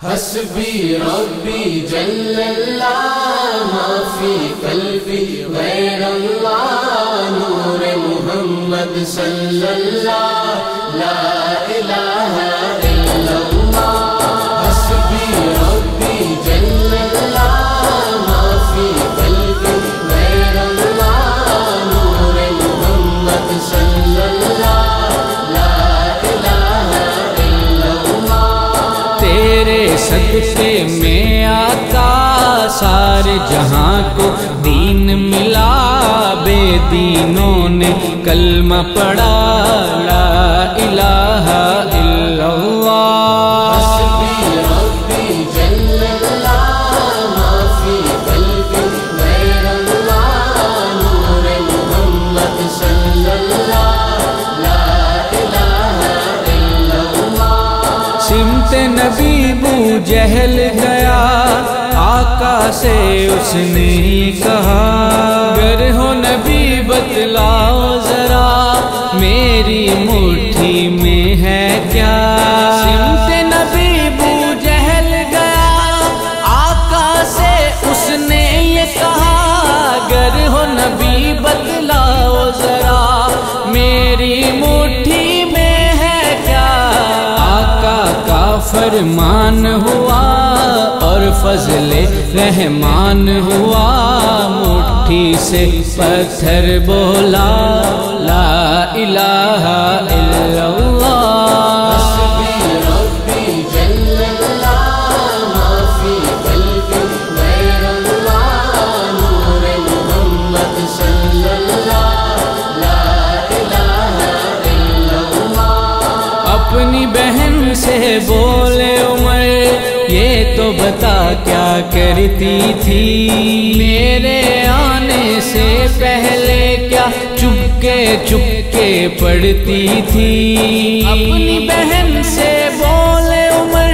حسبی ربی جل اللہ ما فی قلبی غیر اللہ نور محمد صلی اللہ لا الہ الا اللہ حسبی ربی جل اللہ ما فی قلبی غیر اللہ نور محمد صلی اللہ لا الہ الا اللہ تیرے صدقے میں آقا سارے جہاں کو دین ملا، بے دینوں نے کلمہ پڑھا لا الہ الا اللہ حسبی ربی جل اللہ ما فی قلبی غیر اللہ نور محمد صلی اللہ لا الہ الا اللہ سمت نبی بو جہل گیا، آقا سے اس نے کہا گر ہو نبی بتلاؤ ذرا میری مٹھی میں ہے کیا۔ سمت نبی بو جہل گیا، آقا سے اس نے یہ کہا گر ہو نبی بتلاؤ ذرا میری مٹھی میں ہے کیا۔ آقا کا فرمان ہوا اور فضل رحمان ہوا، مٹھی سے پتھر بولا لا الہ الا اللہ حسبی ربی جل اللہ ما فی قلبی غیر اللہ نور محمد صلی اللہ لا الہ الا اللہ اپنی بہن سے بولے عمر یہ تو بتا کیا کرتی تھی، میرے آنے سے پہلے کیا چپکے پڑھتی تھی۔ اپنی بہن سے بولے عمر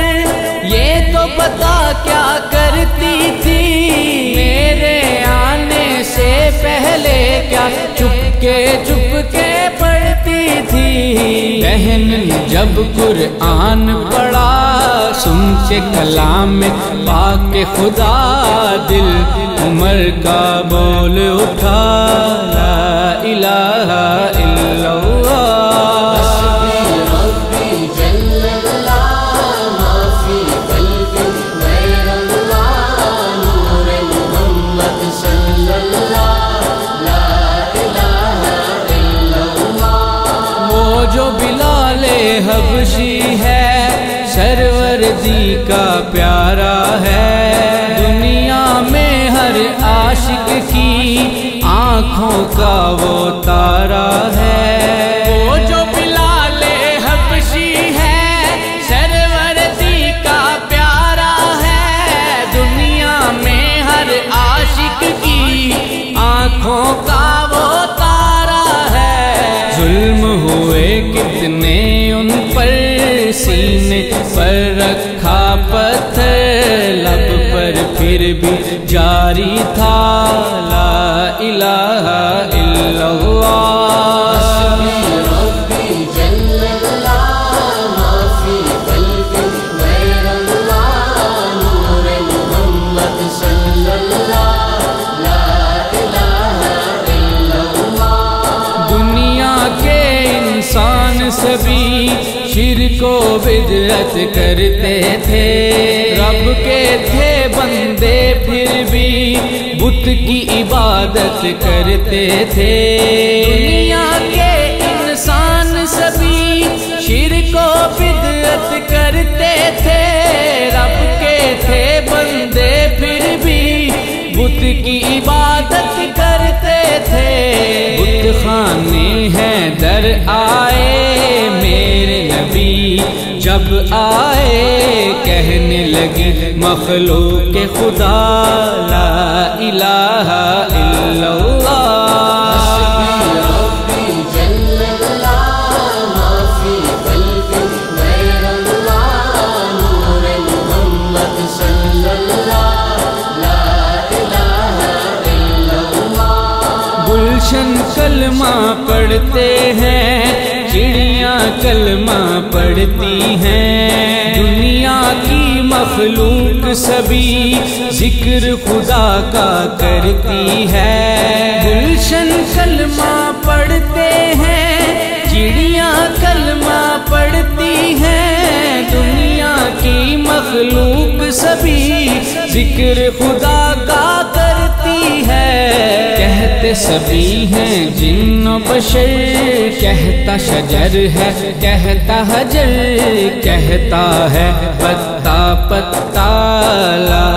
یہ تو بتا کیا کرتی تھی، میرے آنے سے پہلے کیا چپکے پڑھتی تھی۔ بہن نے جب قرآن پڑھا سن کے کلام پاک خدا، دل عمر کا بول اٹھا لا الہ الا اللہ حسبی ربی جل اللہ ما فی قلبی غیر اللہ نور محمد صلی اللہ لا الہ الا اللہ وہ جو بلال حبشی ہے سروردی کا پیارا ہے، دنیا میں ہر عاشق کی آنکھوں کا وہ تارا ہے۔ وہ جو بلال حبشی ہے سروردی کا پیارا ہے، دنیا میں ہر عاشق کی آنکھوں کا وہ تارا ہے۔ ظلم ہوئے کتنے ان پر سینے پر رکھا پتھر، لب پر پھر بھی جاری تھا لا الہ الا اللہ حسبی ربی جل اللہ ما فی قلبی غیر اللہ نور محمد صلی اللہ لا الہ الا اللہ دنیا کے انسان سبھی شرک و بدعت کرتے تھے، رب کے تھے بندے پھر بھی بت کی عبادت کرتے تھے۔ دنیا کے انسان سبھی شرک و بدعت کرتے تھے، رب کے تھے بندے پھر بھی بت کی عبادت کرتے تھے۔ بت خانے ہیں در آئے میرے نبی جب آئے، کہنے لگی مخلوق خدا لا الہ الا اللہ حسبی ربی جل اللہ ما فی قلبی غیر اللہ نور محمد صلی اللہ لا الہ الا اللہ گلشن کلمہ پڑھتے ہیں، چڑیاں کلمہ پڑھتی ہیں، دنیا کی مخلوق سبھی ذکر خدا کا کرتی ہے۔ گلشن کلمہ پڑھتے ہیں، چڑیاں کلمہ پڑھتی ہیں، دنیا کی مخلوق سبھی ذکر خدا کا کرتی ہے۔ کہتے سبھی ہیں جن و بشر، کہتا شجر ہے، کہتا حجر، کہتا ہے پتا پتا لا